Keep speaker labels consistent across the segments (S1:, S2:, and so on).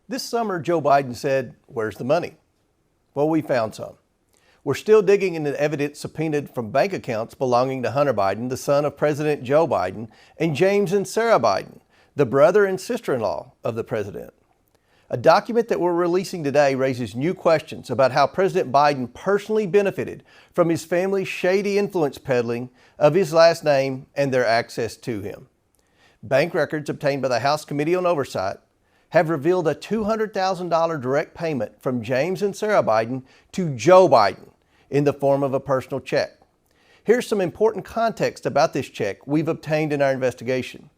S1: This summer, Joe Biden said, "Where's the money?" Well, we found some. We're still digging into evidence subpoenaed from bank accounts belonging to Hunter Biden, the son of President Joe Biden, and James and Sarah Biden, the brother and sister-in-law of the president. A document that we're releasing today raises new questions about how President Biden personally benefited from his family's shady influence peddling of his last name and their access to him. Bank records obtained by the House Committee on Oversight have revealed a $200,000 direct payment from James and Sarah Biden to Joe Biden in the form of a personal check. Here's some important context about this check we've obtained in our investigation.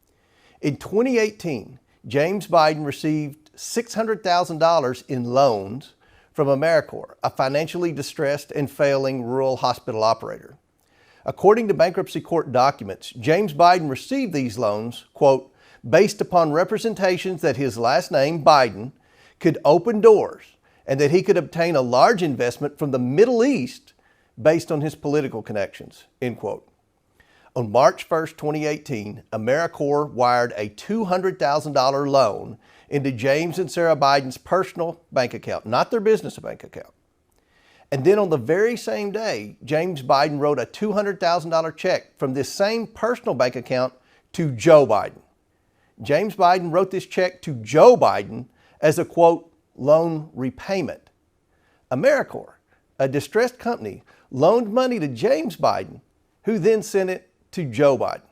S1: In 2018, James Biden received $600,000 in loans from AmeriCorps, a financially distressed and failing rural hospital operator. According to bankruptcy court documents, James Biden received these loans, quote, based upon representations that his last name, Biden, could open doors and that he could obtain a large investment from the Middle East based on his political connections, end quote. On March 1st, 2018, AmeriCorps wired a $200,000 loan into James and Sarah Biden's personal bank account, not their business bank account. And then on the very same day, James Biden wrote a $200,000 check from this same personal bank account to Joe Biden. James Biden wrote this check to Joe Biden as a, quote, loan repayment. AmeriCorps, a distressed company, loaned money to James Biden, who then sent it to Joe Biden.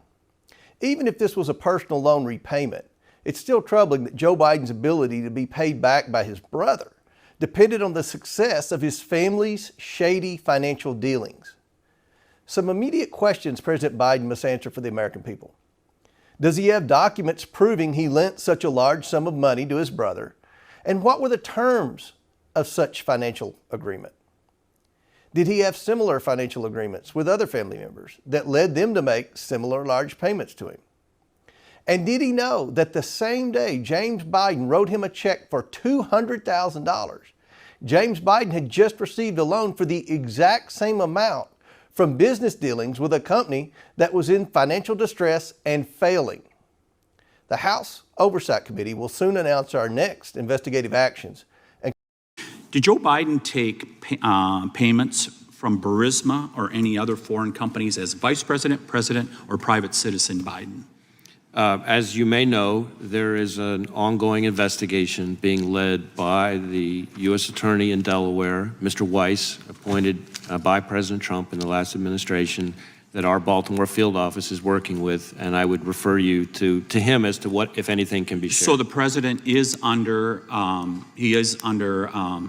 S1: Even if this was a personal loan repayment, it's still troubling that Joe Biden's ability to be paid back by his brother depended on the success of his family's shady financial dealings. Some immediate questions President Biden must answer for the American people. Does he have documents proving he lent such a large sum of money to his brother? And what were the terms of such financial agreement? Did he have similar financial agreements with other family members that led them to make similar large payments to him? And did he know that the same day James Biden wrote him a check for $200,000, James Biden had just received a loan for the exact same amount from business dealings with a company that was in financial distress and failing? The House Oversight Committee will soon announce our next investigative actions.
S2: Did Joe Biden take payments from Burisma or any other foreign companies as vice president, president, or private citizen Biden?
S3: As you may know, there is an ongoing investigation being led by the U.S. Attorney in Delaware, Mr. Weiss, appointed by President Trump in the last administration, that our Baltimore field office is working with, and I would refer you to him as to what, if anything, can be shared.
S2: So the president is under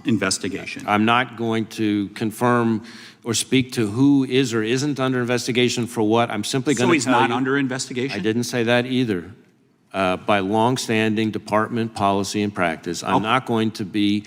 S2: investigation.
S3: I'm not going to confirm or speak to who is or isn't under investigation for what. I'm simply going to tell you.
S2: So he's not under investigation?
S3: I didn't say that either. By long-standing department policy and practice, I'm not going to be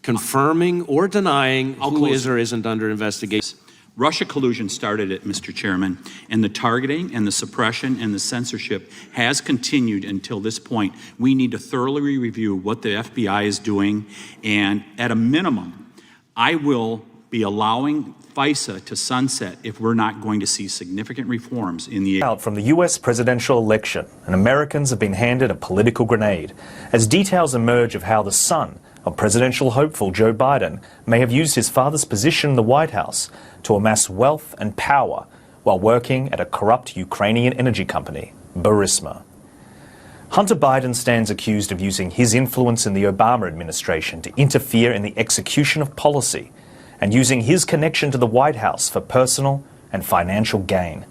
S3: confirming or denying who is or isn't under investigation.
S2: Russia collusion started it, Mr. Chairman, and the targeting and the suppression and the censorship has continued until this point. We need to thoroughly review what the FBI is doing, and at a minimum, I will be allowing FISA to sunset if we're not going to see significant reforms in the
S4: out from the U.S. presidential election, and Americans have been handed a political grenade as details emerge of how the son of presidential hopeful Joe Biden may have used his father's position in the White House to amass wealth and power while working at a corrupt Ukrainian energy company, Burisma. Hunter Biden stands accused of using his influence in the Obama administration to interfere in the execution of policy and using his connection to the White House for personal and financial gain.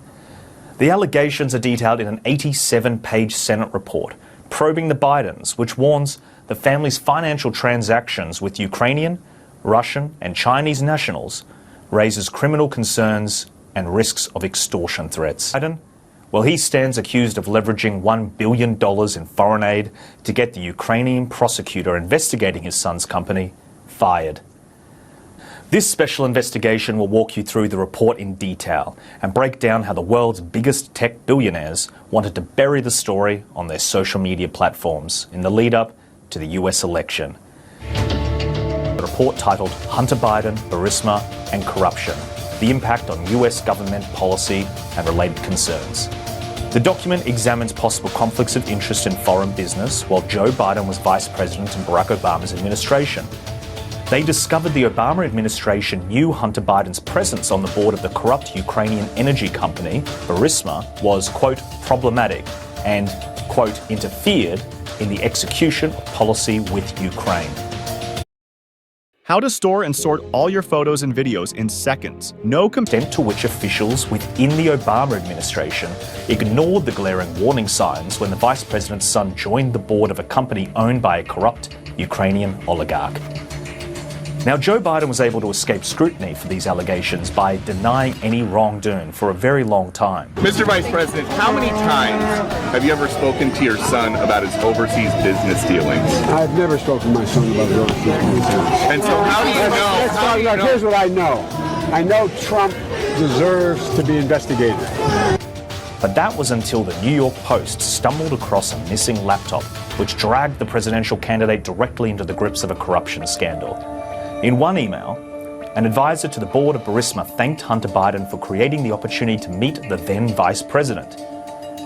S4: The allegations are detailed in an 87-page Senate report probing the Bidens, which warns the family's financial transactions with Ukrainian, Russian, and Chinese nationals raises criminal concerns and risks of extortion threats. Biden, well, he stands accused of leveraging $1 billion in foreign aid to get the Ukrainian prosecutor investigating his son's company fired. This special investigation will walk you through the report in detail and break down how the world's biggest tech billionaires wanted to bury the story on their social media platforms in the lead-up to the US election. The report titled Hunter Biden, Burisma and Corruption, the impact on US government policy and related concerns. The document examines possible conflicts of interest in foreign business while Joe Biden was vice president in Barack Obama's administration. They discovered the Obama administration knew Hunter Biden's presence on the board of the corrupt Ukrainian energy company, Burisma, was, quote, problematic and, quote, interfered in the execution of policy with Ukraine.
S5: How to store and sort all your photos and videos in seconds. No
S4: extent to which officials within the Obama administration ignored the glaring warning signs when the vice president's son joined the board of a company owned by a corrupt Ukrainian oligarch. Now, Joe Biden was able to escape scrutiny for these allegations by denying any wrongdoing for a very long time.
S6: Mr. Vice President, how many times have you ever spoken to your son about his overseas business dealings?
S7: I've never spoken to my son about his overseas business dealings.
S6: And so how do you know?
S7: Here's what I know. I know Trump deserves to be investigated.
S4: But that was until the New York Post stumbled across a missing laptop, which dragged the presidential candidate directly into the grips of a corruption scandal. In one email, an advisor to the board of Burisma thanked Hunter Biden for creating the opportunity to meet the then vice president.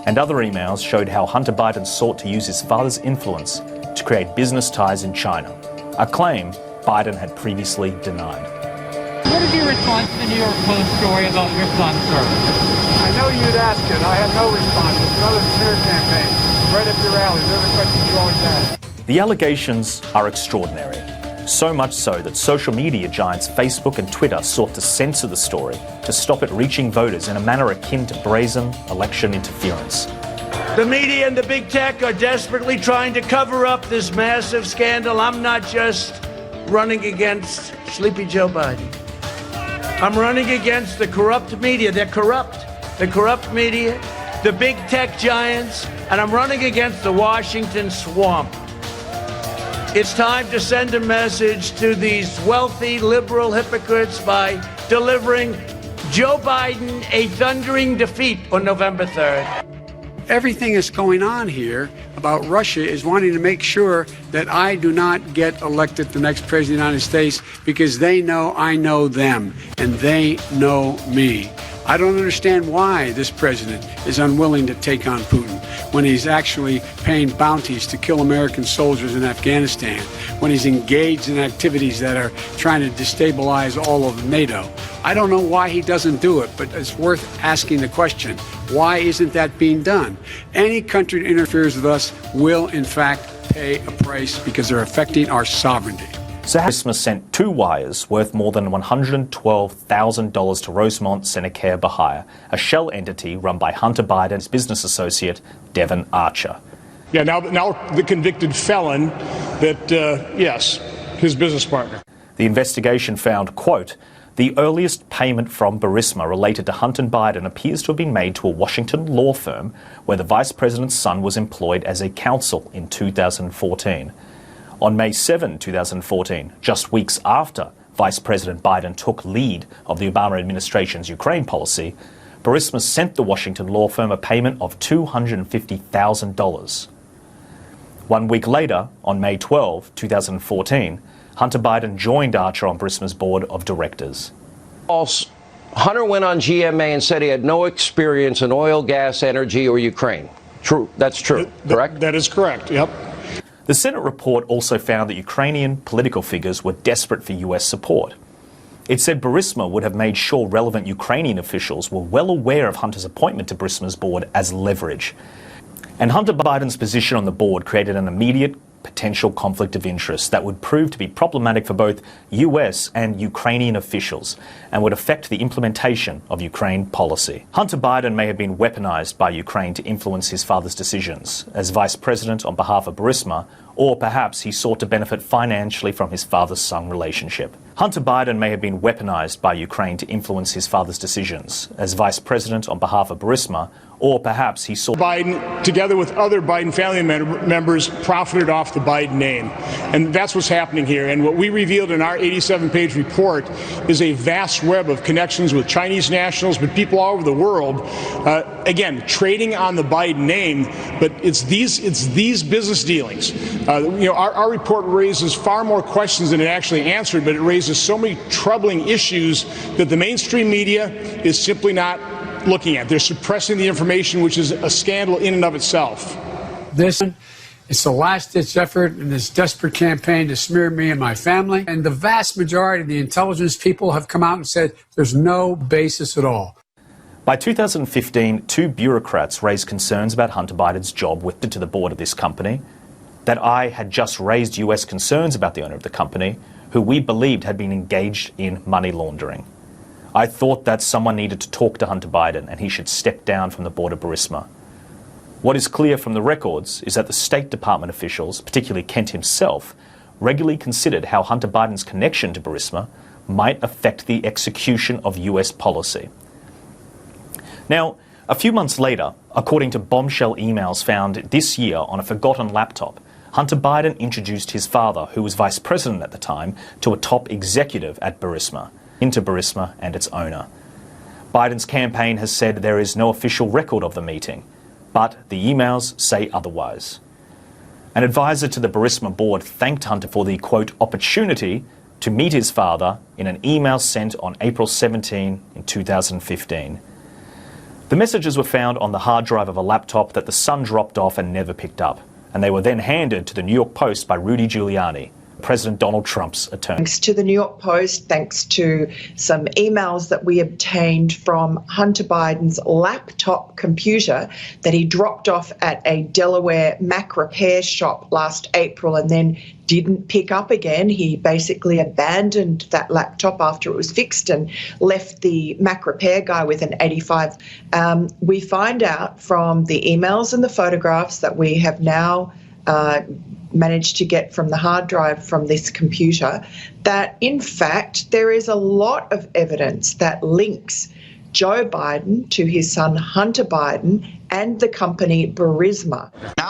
S4: And other emails showed how Hunter Biden sought to use his father's influence to create business ties in China, a claim Biden had previously denied.
S8: What did you respond to the New York Post story about your son, sir?
S7: I know you'd ask it. I have no response. It's another smear campaign. Right up your alley. They're the questions you always ask.
S4: The allegations are extraordinary. So much so that social media giants Facebook and Twitter sought to censor the story to stop it reaching voters in a manner akin to brazen election interference.
S9: The media and the big tech are desperately trying to cover up this massive scandal. I'm not just running against Sleepy Joe Biden. I'm running against the corrupt media. They're corrupt. The corrupt media, the big tech giants, and I'm running against the Washington swamp. It's time to send a message to these wealthy liberal hypocrites by delivering Joe Biden a thundering defeat on November 3rd.
S7: Everything that's going on here about Russia is wanting to make sure that I do not get elected the next president of the United States because they know I know them and they know me. I don't understand why this president is unwilling to take on Putin when he's actually paying bounties to kill American soldiers in Afghanistan, when he's engaged in activities that are trying to destabilize all of NATO. I don't know why he doesn't do it, but it's worth asking the question, why isn't that being done? Any country that interferes with us will, in fact, pay a price because they're affecting our sovereignty.
S4: So Burisma sent 2 wires worth more than $112,000 to Rosemont Senecare Bahia, a shell entity run by Hunter Biden's business associate, Devon Archer.
S10: Yeah, now the convicted felon that, yes, his business partner.
S4: The investigation found, quote, the earliest payment from Burisma related to Hunter Biden appears to have been made to a Washington law firm where the vice president's son was employed as a counsel in 2014. On May 7, 2014, just weeks after Vice President Biden took lead of the Obama administration's Ukraine policy, Burisma sent the Washington law firm a payment of $250,000. 1 week later, on May 12, 2014, Hunter Biden joined Archer on Burisma's board of directors.
S11: Hunter went on GMA and said he had no experience in oil, gas, energy, or Ukraine. True. That's true, correct?
S10: That is correct, yep.
S4: The Senate report also found that Ukrainian political figures were desperate for US support. It said Burisma would have made sure relevant Ukrainian officials were well aware of Hunter's appointment to Burisma's board as leverage. And Hunter Biden's position on the board created an immediate potential conflict of interest that would prove to be problematic for both US and Ukrainian officials and would affect the implementation of Ukraine policy. Hunter Biden may have been weaponized by Ukraine to influence his father's decisions as vice president on behalf of Burisma, or perhaps he sought to benefit financially from his father-son relationship. Hunter Biden may have been weaponized by Ukraine to influence his father's decisions as vice president on behalf of Burisma, or perhaps he saw
S10: Biden, together with other Biden family members, profited off the Biden name. And that's what's happening here. And what we revealed in our 87-page report is a vast web of connections with Chinese nationals, but people all over the world, again, trading on the Biden name, but it's these business dealings. Our report raises far more questions than it actually answered, but it raises so many troubling issues that the mainstream media is simply not looking at. They're suppressing the information, which is a scandal in and of itself.
S7: It's the last-ditch effort in this desperate campaign to smear me and my family. And the vast majority of the intelligence people have come out and said there's no basis at all.
S4: By 2015, 2 bureaucrats raised concerns about Hunter Biden's job with to the board of this company, that I had just raised US concerns about the owner of the company, who we believed had been engaged in money laundering. I thought that someone needed to talk to Hunter Biden and he should step down from the board of Burisma. What is clear from the records is that the State Department officials, particularly Kent himself, regularly considered how Hunter Biden's connection to Burisma might affect the execution of US policy. Now, a few months later, according to bombshell emails found this year on a forgotten laptop, Hunter Biden introduced his father, who was vice president at the time, to a top executive at Burisma, into Burisma and its owner. Biden's campaign has said there is no official record of the meeting, but the emails say otherwise. An advisor to the Burisma board thanked Hunter for the, quote, opportunity to meet his father in an email sent on April 17 in 2015. The messages were found on the hard drive of a laptop that the son dropped off and never picked up, and they were then handed to the New York Post by Rudy Giuliani, President Donald Trump's attorney.
S12: Thanks to the New York Post, thanks to some emails that we obtained from Hunter Biden's laptop computer that he dropped off at a Delaware Mac repair shop last April and then didn't pick up again. He basically abandoned that laptop after it was fixed and left the Mac repair guy with an 85. We find out from the emails and the photographs that we have now managed to get from the hard drive from this computer that, in fact, there is a lot of evidence that links Joe Biden to his son Hunter Biden and the company Burisma.
S13: Now